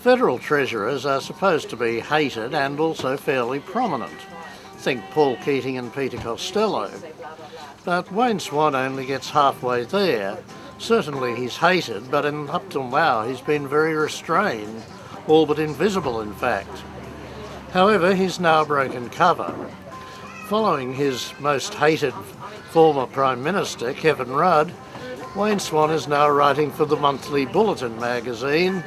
Federal treasurers are supposed to be hated and also fairly prominent. Think Paul Keating and Peter Costello. But Wayne Swan only gets halfway there. Certainly he's hated, but up till now he's been very restrained, all but invisible in fact. However, he's now broken cover. Following his most hated former Prime Minister, Kevin Rudd, Wayne Swan is now writing for the Monthly Bulletin magazine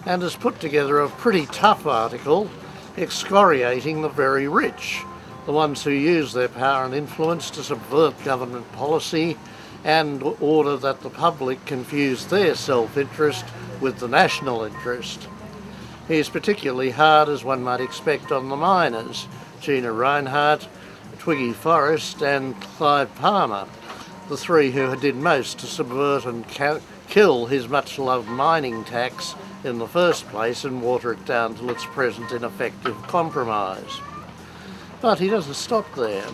and has put together a pretty tough article excoriating the very rich, the ones who use their power and influence to subvert government policy and order that the public confuse their self-interest with the national interest. He is particularly hard, as one might expect, on the miners, Gina Rinehart, Twiggy Forrest and Clive Palmer, the three who did most to subvert and kill his much-loved mining tax in the first place and water it down till its present ineffective compromise. But he doesn't stop there.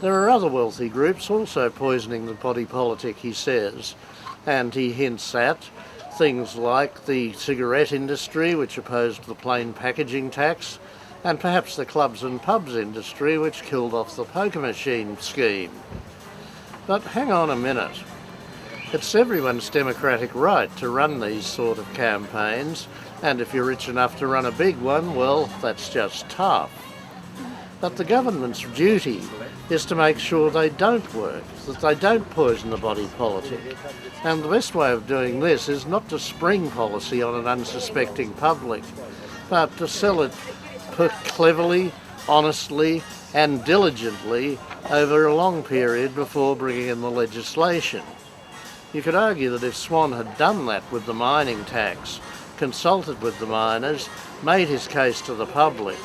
There are other wealthy groups also poisoning the body politic, he says, and he hints at things like the cigarette industry, which opposed the plain packaging tax, and perhaps the clubs and pubs industry, which killed off the poker machine scheme. But hang on a minute. It's everyone's democratic right to run these sort of campaigns, and if you're rich enough to run a big one, well, that's just tough. But the government's duty is to make sure they don't work, that they don't poison the body politic. And the best way of doing this is not to spring policy on an unsuspecting public, but to sell it cleverly, honestly and diligently over a long period before bringing in the legislation. You could argue that if Swan had done that with the mining tax, consulted with the miners, made his case to the public,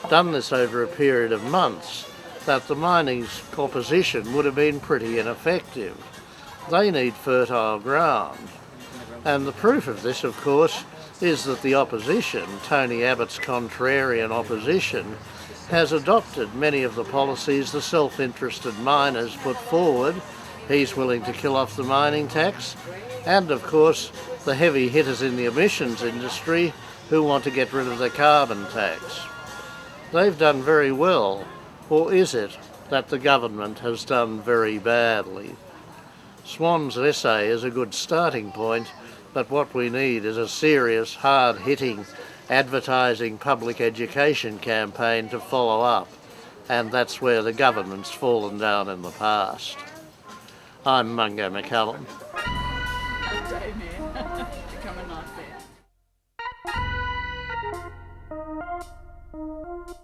done this over a period of months, that the mining's opposition would have been pretty ineffective. They need fertile ground. And the proof of this, of course, is that the opposition, Tony Abbott's contrarian opposition, has adopted many of the policies the self-interested miners put forward. He's willing to kill off the mining tax, and of course the heavy hitters in the emissions industry who want to get rid of the carbon tax. They've done very well, or is it that the government has done very badly? Swan's essay is a good starting point, but what we need is a serious, hard-hitting advertising public education campaign to follow up, and that's where the government's fallen down in the past. I'm Mungo McCallum. Become a nice bit.